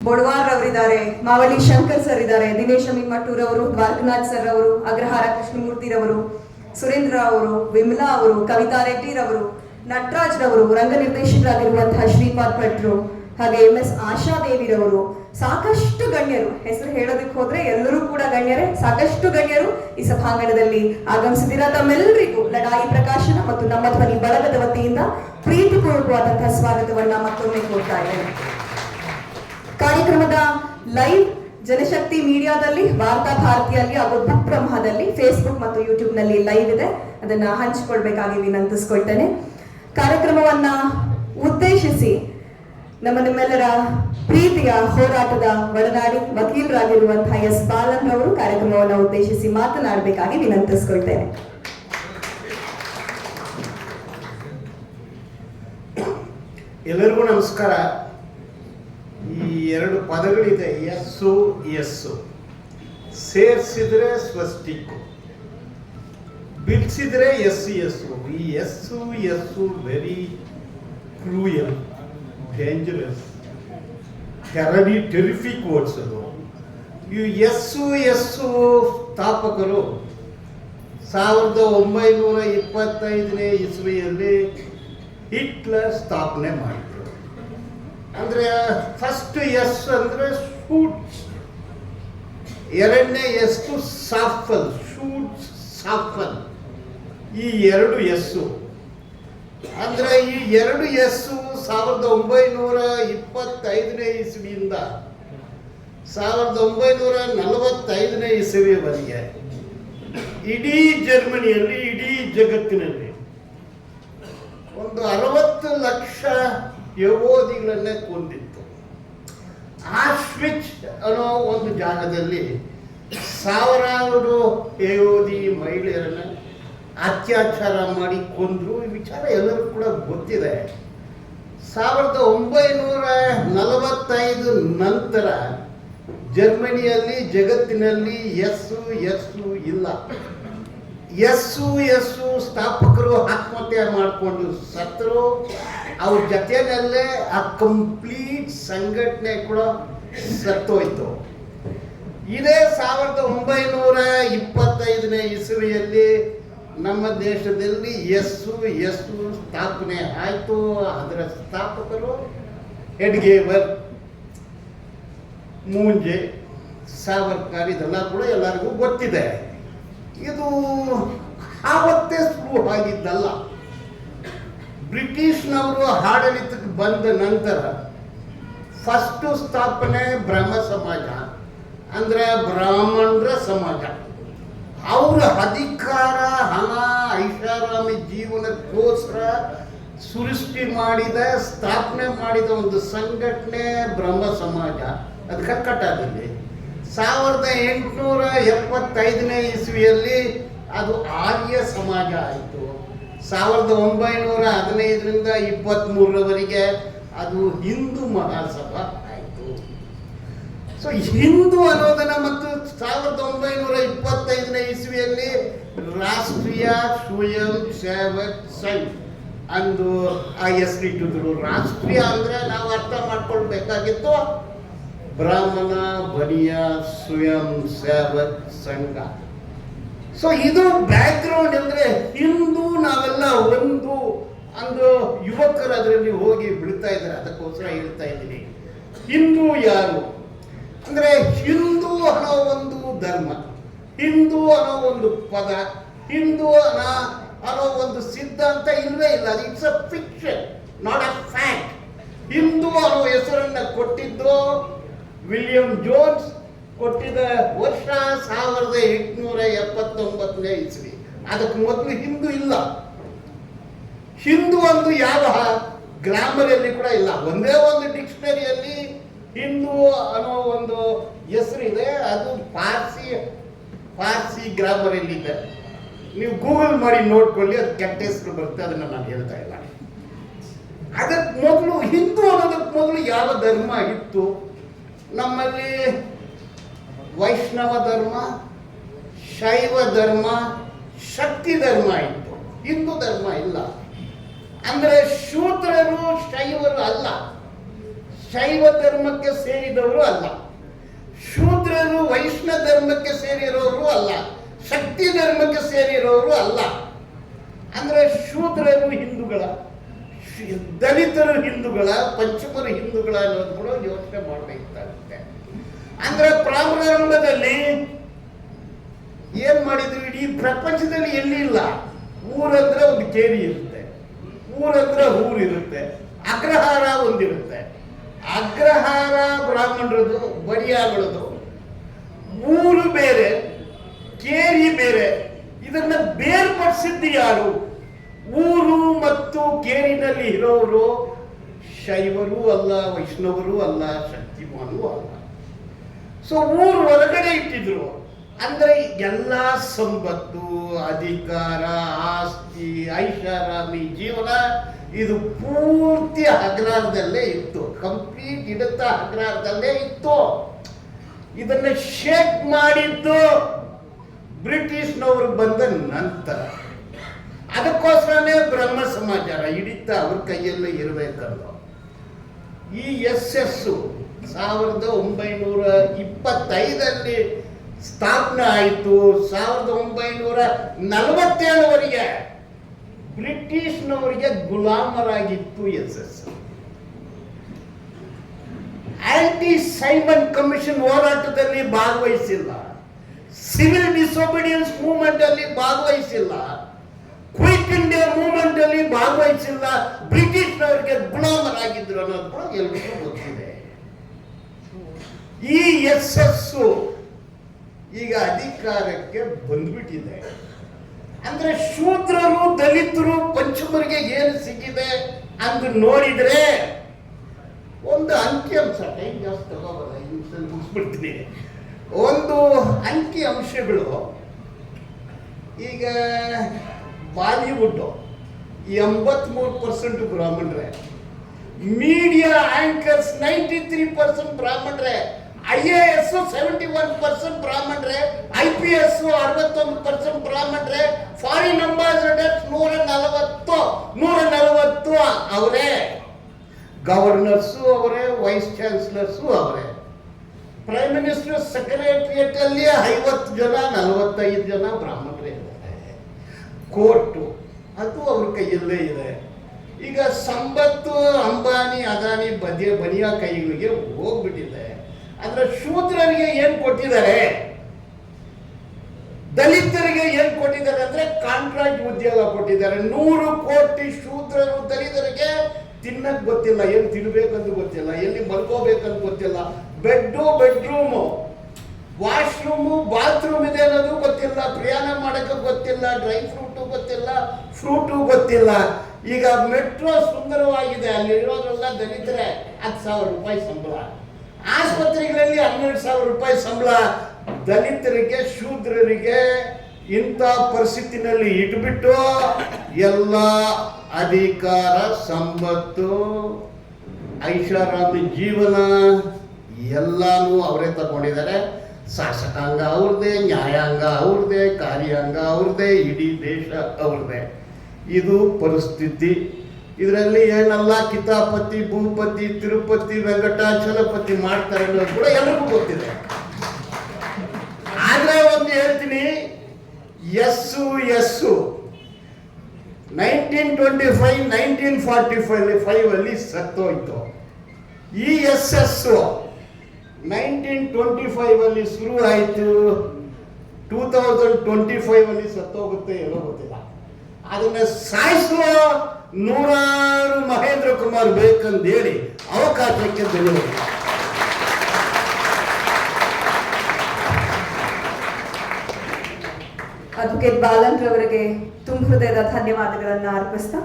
ಬೊಡವಾರ್ ಅವರಿದ್ದಾರೆ, ಮಾವಳಿ ಶಂಕರ್ ಸರ್ ಇದ್ದಾರೆ, ದಿನೇಶ್ ಅಮೀನ್ಮಟ್ಟೂರ್ ಅವರು, ದ್ವಾರಕನಾಥ್ ಸರ್ ಅವರು, ಅಗ್ರಹಾರ ಕೃಷ್ಣಮೂರ್ತಿ ರವರು, ಸುರೇಂದ್ರ ಅವರು, ವಿಮಲಾ ಅವರು, ಕವಿತಾ ರೆಡ್ಡಿ ರವರು, ನಟರಾಜ್ ರವರು, ರಂಗ ನಿರ್ದೇಶಕರಾಗಿರುವಂತಹ ಶ್ರೀಪಾದ್ ಭಟ್ರು, ಹಾಗೆ MS ಆಶಾದೇವಿರವರು, ಸಾಕಷ್ಟು ಗಣ್ಯರು, ಹೆಸರು ಹೇಳೋದಕ್ಕೆ ಹೋದ್ರೆ ಎಲ್ಲರೂ ಕೂಡ ಗಣ್ಯರೇ, ಸಾಕಷ್ಟು ಗಣ್ಯರು ಈ ಸಭಾಂಗಣದಲ್ಲಿ ಆಗಮಿಸಿದಿರ. ತಮ್ಮೆಲ್ಲರಿಗೂ ಲಡಾಯಿ ಪ್ರಕಾಶನ ಮತ್ತು ನಮ್ಮ ಧ್ವನಿ ಬಳಗದ ವತಿಯಿಂದ ಪ್ರೀತಿಪೂರ್ವಕವಾದಂತಹ ಸ್ವಾಗತವನ್ನ ಮತ್ತೊಮ್ಮೆ ಕೋರ್ತಾ ಇದ್ದೇನೆ. ಕಾರ್ಯಕ್ರಮದ ಲೈವ್ ಜನಶಕ್ತಿ ಮೀಡಿಯಾದಲ್ಲಿ, ವಾರ್ತಾ ಭಾರತಿಯಲ್ಲಿ ಹಾಗೂ ಬುಕ್ ಬ್ರಹ್ಮದಲ್ಲಿ, ಫೇಸ್ಬುಕ್ ಮತ್ತು ಯೂಟ್ಯೂಬ್ ನಲ್ಲಿ ಲೈವ್ ಇದೆ. ಅದನ್ನ ಹಂಚಿಕೊಳ್ಬೇಕಾಗಿ ವಿನಂತಿಸ್ಕೊಳ್ತೇನೆ. ಕಾರ್ಯಕ್ರಮವನ್ನ ಉದ್ದೇಶಿಸಿ ನಿಮ್ಮೆಲ್ಲರ ಪ್ರೀತಿಯ ಹೋರಾಟದ ಒಡನಾಡಿ ವಕೀಲರಾಗಿರುವಂತಹ S ಬಾಲನ್ ಅವರು ಕಾರ್ಯಕ್ರಮವನ್ನು ಉದ್ದೇಶಿಸಿ ಮಾತನಾಡಬೇಕಾಗಿ ವಿನಂತಿಸ್ಕೊಳ್ತೇನೆ. ಎಲ್ಲರಿಗೂ ನಮಸ್ಕಾರ. ಈ ಎರಡು ಪದಗಳಿದೆ, ಎಸ್ಸು ಎಸ್ಸು. ಸೇರಿಸಿದ್ರೆ ಸ್ವಸ್ಟಿಕ್ಕು, ಬಿಡಿಸಿದ್ರೆ ಎಸ್ಸು ಎಸ್ಸು. ಈ S S very cruel, dangerous, terrific words ಅದು. ಈ ಎಸ್ಸು ಎಸ್ಸು ಸ್ಥಾಪಕರು 1925ನೇ ಇಸ್ವಿಯಲ್ಲಿ ಹಿಟ್ಲರ್ ಸ್ಥಾಪನೆ ಮಾಡಿದ್ರು. ಅಂದ್ರೆ ಫಸ್ಟ್ ಎಸ್ ಅಂದ್ರೆ ಶೂಟ್, ಎರಡನೇ ಎಸ್ಸು ಸಾಫಲ್, ಶೂಟ್ ಸಾಫಲ್. ಈ ಎರಡು ಎಸ್ಸು ಅಂದ್ರೆ ಈ ಎರಡು ಎಸ್ಸು 1925ನೇ ಇಸ್ವಿಯಿಂದ 1945ನೇ ಇಸವಿಯವರೆಗೆ ಇಡೀ ಜರ್ಮನಿಯಲ್ಲಿ, ಇಡೀ ಜಗತ್ತಿನಲ್ಲಿ ಒಂದು 60 ಲಕ್ಷ ಯಹೂದಿಗಳನ್ನೇ ಕೊಂದಿತ್ತು. ಆಶ್ವಿಚ್ ಅನ್ನೋ ಒಂದು ಜಾಗದಲ್ಲಿ ಸಾವಿರಾರು ಯಹೂದಿ ಮಹಿಳೆಯರನ್ನ ಅತ್ಯಾಚಾರ ಮಾಡಿ ಕೊಂದ್ರು. ಈ ವಿಚಾರ ಎಲ್ಲರೂ ಕೂಡ ಗೊತ್ತಿದೆ. 1945 ನಂತರ ಜರ್ಮನಿಯಲ್ಲಿ, ಜಗತ್ತಿನಲ್ಲಿ ಎಸ್ಸು ಎಸ್ಸು ಇಲ್ಲ. ಎಸ್ಸು ಎಸ್ಸು ಸ್ಥಾಪಕರು ಆತ್ಮಹತ್ಯೆ ಮಾಡಿಕೊಂಡು ಸತ್ತರು. ಅವ್ರ ಜೊತೆಯಲ್ಲೇ ಆ ಕಂಪ್ಲೀಟ್ ಸಂಘಟನೆ ಕೂಡ ಸತ್ತೋಯ್ತು. ಇದೇ 1925ನೇ ಇಸವಿಯಲ್ಲಿ ನಮ್ಮ ದೇಶದಲ್ಲಿ ಎಸ್ಸು ಎಸ್ಸು ಸ್ಥಾಪನೆ ಆಯಿತು. ಅದರ ಸ್ಥಾಪಕರು ಎಡ್ಗೇವರ್, ಮೂಂಜೆ, ಸಾವರ್ಕರ್, ಇದೆಲ್ಲ ಕೂಡ ಎಲ್ಲರಿಗೂ ಗೊತ್ತಿದೆ. ಇದು ಆವತ್ತೇ ಶುರು ಆಗಿದ್ದಲ್ಲ. ಬ್ರಿಟಿಷ್ನವರು ಆಡಳಿತಕ್ಕೆ ಬಂದ ನಂತರ ಫಸ್ಟ್ ಸ್ಥಾಪನೆ ಬ್ರಹ್ಮ ಸಮಾಜ, ಅಂದ್ರೆ ಬ್ರಾಹ್ಮಣರ ಸಮಾಜ. ಅವರ ಅಧಿಕಾರ, ಹಣ, ಐಷಾರಾಮಿ ಜೀವನಕ್ಕೋಸ್ಕರ ಸೃಷ್ಟಿ ಮಾಡಿದ, ಸ್ಥಾಪನೆ ಮಾಡಿದ ಒಂದು ಸಂಘಟನೆ ಬ್ರಹ್ಮ ಸಮಾಜ. ಅದು ಕಲ್ಕಟ್ಟಾದಲ್ಲಿ 1875ನೇ ಇಸ್ವಿಯಲ್ಲಿ ಅದು ಆರ್ಯ ಸಮಾಜ ಆಯಿತು. 1915ರಿಂದ 23ರವರೆಗೆ ಅದು ಹಿಂದೂ ಮಹಾಸಭಾ ಆಯಿತು. ಸೊ ಹಿಂದೂ ಅನ್ನೋದನ್ನ ಮತ್ತು 1925ನೇ ಇಸ್ವಿಯಲ್ಲಿ ರಾಷ್ಟ್ರೀಯ ಸ್ವಯಂ ಸೇವಕ್ ಸಂಘ ಅಂದು ಆ ಹೆಸರಿಟ್ಟಿದ್ರು. ರಾಷ್ಟ್ರೀಯ ಅಂದ್ರೆ ನಾವು ಅರ್ಥ ಮಾಡ್ಕೊಳ್ಬೇಕಾಗಿತ್ತು ಬ್ರಾಹ್ಮಣ ಬನಿಯ ಸ್ವಯಂ ಸೇವಕ್ ಸಂಘ. ಸೊ ಇದು ಬ್ಯಾಕ್ ಗ್ರೌಂಡ್. ಅಂದ್ರೆ ಹಿಂದೂ ನಾವೆಲ್ಲ ಒಂದು ಅಂದು ಯುವಕರು ಅದರಲ್ಲಿ ಹೋಗಿ ಬಿಡ್ತಾ ಇದ್ದಾರೆ. ಅದಕ್ಕೋಸ್ಕರ ಹೇಳ್ತಾ ಇದ್ದೀನಿ, ಹಿಂದೂ ಯಾರು ಅಂದ್ರೆ ಹಿಂದೂ ಅನ್ನೋ ಒಂದು ಧರ್ಮ, ಹಿಂದೂ ಅನ್ನೋ ಒಂದು ಪದ, ಹಿಂದೂ ಅನ್ನೋ ಒಂದು ಸಿದ್ಧಾಂತ ಇಲ್ಲವೇ ಇಲ್ಲ. ಅದು it's a fiction, not a fact. Hindu ಅನ್ನೋ ಹೆಸರನ್ನ ಕೊಟ್ಟಿದ್ದು ವಿಲಿಯಂ ಜೋನ್ಸ್. ಕೊಟ್ಟಿದ್ದ ವರ್ಷ 1879ನೇ ಇಸ್ವಿ. ಅದಕ್ಕೆ ಮೊದಲು ಹಿಂದೂ ಇಲ್ಲ. ಹಿಂದೂ ಒಂದು ಯಾವ ಗ್ರಾಮರಲ್ಲಿ ಕೂಡ ಇಲ್ಲ. ಒಂದೇ ಒಂದು ಡಿಕ್ಷನರಿಯಲ್ಲಿ ಹಿಂದೂ ಅನ್ನೋ ಒಂದು ಹೆಸರಿದೆ. ಅದು ಪಾರ್ಸಿ ಗ್ರಾಮರಲ್ಲಿ ಇದೆ. ನೀವು ಗೂಗಲ್ ಮಾಡಿ ನೋಡ್ಕೊಳ್ಳಿ, ಅದು ಕೆಟ್ಟ ಹೆಸರು ಬರುತ್ತೆ. ಅದನ್ನ ನಾನು ಹೇಳ್ತಾ ಇಲ್ಲ. ಅದಕ್ಕೆ ಮೊದಲು ಹಿಂದೂ ಅನ್ನೋದಕ್ಕೆ ಮೊದಲು ಯಾವ ಧರ್ಮ ಇತ್ತು? ನಮ್ಮಲ್ಲಿ ವೈಷ್ಣವ ಧರ್ಮ, ಶೈವ ಧರ್ಮ, ಶಕ್ತಿ ಧರ್ಮ ಇತ್ತು. ಹಿಂದೂ ಧರ್ಮ ಇಲ್ಲ. ಅಂದ್ರೆ ಶೂದ್ರರು ಶೈವರು ಅಲ್ಲ. ಶೈವ ಧರ್ಮಕ್ಕೆ ಸೇರಿದವರು ಅಲ್ಲ, ಶೂದ್ರರು ವೈಷ್ಣವ ಧರ್ಮಕ್ಕೆ ಸೇರಿರೋರು ಅಲ್ಲ, ಶಕ್ತಿ ಧರ್ಮಕ್ಕೆ ಸೇರಿರೋರು ಅಲ್ಲ. ಅಂದ್ರೆ ಶೂದ್ರರು ಹಿಂದೂಗಳ, ದಲಿತರು ಹಿಂದೂಗಳ, ಪಂಚಮರು ಹಿಂದೂಗಳ ಅನ್ನೋದು ಕೂಡ ಯೋಚನೆ ಮಾಡಬೇಕಾಗುತ್ತೆ. ಅಂದ್ರೆ ಪ್ರಾರಂಭದಲ್ಲಿ ಏನ್ ಮಾಡಿದ್ರು, ಇಡೀ ಪ್ರಪಂಚದಲ್ಲಿ ಎಲ್ಲಿ ಇಲ್ಲ, ಊರಂದ್ರೆ ಒಂದು ಕೇರಿ ಇರುತ್ತೆ, ಊರಂದ್ರೆ ಊರಿರುತ್ತೆ, ಅಗ್ರಹಾರ ಒಂದಿರುತ್ತೆ. ಅಗ್ರಹಾರ ಬ್ರಾಹ್ಮಣರದು, ಬಡಿಯಾಗಳದು, ಊರು ಬೇರೆ, ಕೇರಿ ಬೇರೆ. ಇದನ್ನ ಬೇರ್ಪಡಿಸಿದ್ದು ಯಾರು? ಊರು ಮತ್ತು ಕೇರಿನಲ್ಲಿ ಇರೋರು ಶೈವರು ಅಲ್ಲ, ವೈಷ್ಣವರು ಅಲ್ಲ, ಶಕ್ತಿಮಾನೂ ಅಲ್ಲ. ಸೊ ಊರು ಹೊರಗಡೆ ಇಟ್ಟಿದ್ರು. ಅಂದ್ರೆ ಎಲ್ಲ ಸಂಪತ್ತು, ಅಧಿಕಾರ, ಆಸ್ತಿ, ಐಷಾರಾಮಿ ಜೀವನ ಇದು ಪೂರ್ತಿ ಅಗ್ರಹಾರದಲ್ಲೇ ಇತ್ತು, ಕಂಪ್ಲೀಟ್ ಇಡುತ್ತ ಅಗ್ರಹಾರದಲ್ಲೇ ಇತ್ತು. ಇದನ್ನ ಶೇಕ್ ಮಾಡಿದ್ದು ಬ್ರಿಟಿಷ್ನವರು ಬಂದ ನಂತರ. ಅದಕ್ಕೋಸ್ಕರನೇ ಬ್ರಹ್ಮ ಸಮಾಚಾರ ಹಿಡಿತ ಅವ್ರ ಕೈಯಲ್ಲೇ ಇರಬೇಕಲ್ಲ. ಈ SS 1925 ಸ್ಥಾಪನೆ ಆಯಿತು. 1947ವರೆಗೆ ಬ್ರಿಟಿಷ್ನವರಿಗೆ ಗುಲಾಮರಾಗಿತ್ತು SS. ಆಂಟಿ ಸೈಮನ್ ಕಮಿಷನ್ ಹೋರಾಟದಲ್ಲಿ ಭಾಗವಹಿಸಿಲ್ಲ, ಸಿವಿಲ್ ಡಿಸೊಬಿಡಿಯನ್ಸ್ ಮೂವ್ಮೆಂಟ್ ಅಲ್ಲಿ ಭಾಗವಹಿಸಿಲ್ಲ, ಕ್ವಿಟ್ ಇಂಡಿಯಾ ಮೂವ್ಮೆಂಟ್ ಅಲ್ಲಿ ಭಾಗವಹಿಸಿಲ್ಲ, ಬ್ರಿಟಿಷ್ನವರಿಗೆ ಗುಲಾಮರಾಗಿದ್ರು ಅನ್ನೋದು ಕೂಡ ಎಲ್ರಿಗೂ ಗೊತ್ತಿದೆ. ಈ SS ಈಗ ಅಧಿಕಾರಕ್ಕೆ ಬಂದ್ಬಿಟ್ಟಿದೆ. ಅಂದ್ರೆ ಶೂದ್ರರು, ದಲಿತರು, ಪಂಚಮರಿಗೆ ಏನು ಸಿಕ್ಕಿದೆ ಅಂತ ನೋಡಿದ್ರೆ ಒಂದು ಅಂಕಿಅಂಶ, ಟೈಮ್ ಜಾಸ್ತಿ ತಗೋಬಲ್ಲ, ಮುಗಿಸ್ಬಿಡ್ತೀನಿ. ಒಂದು ಅಂಕಿ ಅಂಶಗಳು. ಈಗ ಬಾಲಿವುಡ್ 83% ಬ್ರಾಹ್ಮಣರೇ, ಮೀಡಿಯಾ ಆಂಕರ್ಸ್ 93% ಬ್ರಾಹ್ಮಣರೇ, IAS 71% ಬ್ರಾಹ್ಮಣರೇ, IPS 61% ಬ್ರಾಹ್ಮಣರೇ, ಫಾರಿನ್ ಅಂಬಾಸಡರ್ಸ್ 140 ಅವರೇ, ಗವರ್ನರ್ಸು ಅವರೇ, ವೈಸ್ ಚಾನ್ಸಲರ್ಸು ಅವರೇ, ಪ್ರೈಮ್ ಮಿನಿಸ್ಟರ್ ಸೆಕ್ರೆಟರಿಯೇಟ್ ಅಲ್ಲಿ 50 ಜನ 45 ಜನ ಬ್ರಾಹ್ಮಣರೇ ಇದ್ದಾರೆ. ಕೋರ್ಟು ಅದು ಅವ್ರ ಕೈಯಲ್ಲೇ ಇದೆ. ಈಗ ಸಂಪತ್ತು ಅಂಬಾನಿ, ಅದಾನಿ, ಬನಿಯಾ ಕೈಗಳಿಗೆ ಹೋಗ್ಬಿಟ್ಟಿದೆ. ಅಂದ್ರೆ ಶೂದ್ರರಿಗೆ ಏನ್ ಕೊಟ್ಟಿದ್ದಾರೆ, ದಲಿತರಿಗೆ ಏನ್ ಕೊಟ್ಟಿದ್ದಾರೆ ಅಂದ್ರೆ ಕಾಂಟ್ರಾಕ್ಟ್ ಉದ್ಯೋಗ ಕೊಟ್ಟಿದ್ದಾರೆ. 100 ಕೋಟಿ ಶೂದ್ರರು ದಲಿತರಿಗೆ ತಿನ್ನಕ್ ಗೊತ್ತಿಲ್ಲ, ಏನ್ ತಿನ್ಬೇಕಂತ ಗೊತ್ತಿಲ್ಲ, ಎಲ್ಲಿ ಮಲ್ಕೋಬೇಕಂತ ಗೊತ್ತಿಲ್ಲ, ಬೆಡ್ರೂಮು, ವಾಶ್ರೂಮು, ಬಾತ್ರೂಮ್ ಇದೆ ಅನ್ನೋದು ಗೊತ್ತಿಲ್ಲ, ಪ್ರಯಾಣ ಮಾಡಕ್ಕೆ ಗೊತ್ತಿಲ್ಲ, ಡ್ರೈ ಫ್ರೂಟು ಗೊತ್ತಿಲ್ಲ. ಈಗ ಮೆಟ್ರೋ ಸುಂದರವಾಗಿದೆ, ಅಲ್ಲಿ ಇರೋದ್ರೆಲ್ಲ ದಲಿತರೆ 10,000 ರೂಪಾಯಿ ಸಂಬಳ, ಆಸ್ಪತ್ರೆಗಳಲ್ಲಿ 12,000 ರೂಪಾಯಿ ಸಂಬಳ. ದಲಿತರಿಗೆ, ಶೂದ್ರರಿಗೆ ಇಂಥ ಪರಿಸ್ಥಿತಿನಲ್ಲಿ ಇಟ್ಬಿಟ್ಟು ಎಲ್ಲ ಅಧಿಕಾರ, ಸಂಪತ್ತು, ಐಷಾರಾಮಿ ಜೀವನ ಎಲ್ಲಾನು ಅವರೇ ತಗೊಂಡಿದ್ದಾರೆ. ಶಾಸಕಾಂಗ ಅವ್ರದ್ದೇ, ನ್ಯಾಯಾಂಗ ಅವ್ರದ್ದೇ, ಕಾರ್ಯಾಂಗ ಅವ್ರದ್ದೇ, ಇಡೀ ದೇಶ ಅವ್ರದ್ದೇ. ಇದು ಪರಿಸ್ಥಿತಿ. ಇದರಲ್ಲಿ ಏನೆಲ್ಲ ಕಿತಾಪತಿ, ಭೂಪತಿ, ತಿರುಪತಿ, ವೆಂಕಟಾಚಲಪತಿ ಮಾಡ್ತಾರೆ ಅನ್ನೋದು ಕೂಡ ಎಲ್ಲರಿಗೂ ಗೊತ್ತಿದೆ. ಆದ್ರೆ ಒಂದು ಹೇಳ್ತೀನಿ, ಎಸ್ಸು 1925 1945 ಅಲ್ಲಿ ಸತ್ತೋಯ್ತು. ಈ SS 1925 ಅಲ್ಲಿ ಶುರು ಆಯಿತು, 2025 ಅಲ್ಲಿ ಸತ್ತೋಗುತ್ತೆ, ಏನೋ ಗೊತ್ತಿಲ್ಲ. ಅದನ್ನ ಸಾಯಿಸುವ 100 ಮಹೇಂದ್ರ ಕುಮಾರ್ ಬೇಕಂದೇಳಿ ಅವಕಾಶಕ್ಕೆ ಧನ್ಯವಾದ. ಅಡ್ವೊಕೇಟ್ ಬಾಲನ್ ರವರಿಗೆ ತುಂಬ ಹೃದಯದ ಧನ್ಯವಾದಗಳನ್ನು ಅರ್ಪಿಸ್ತಾ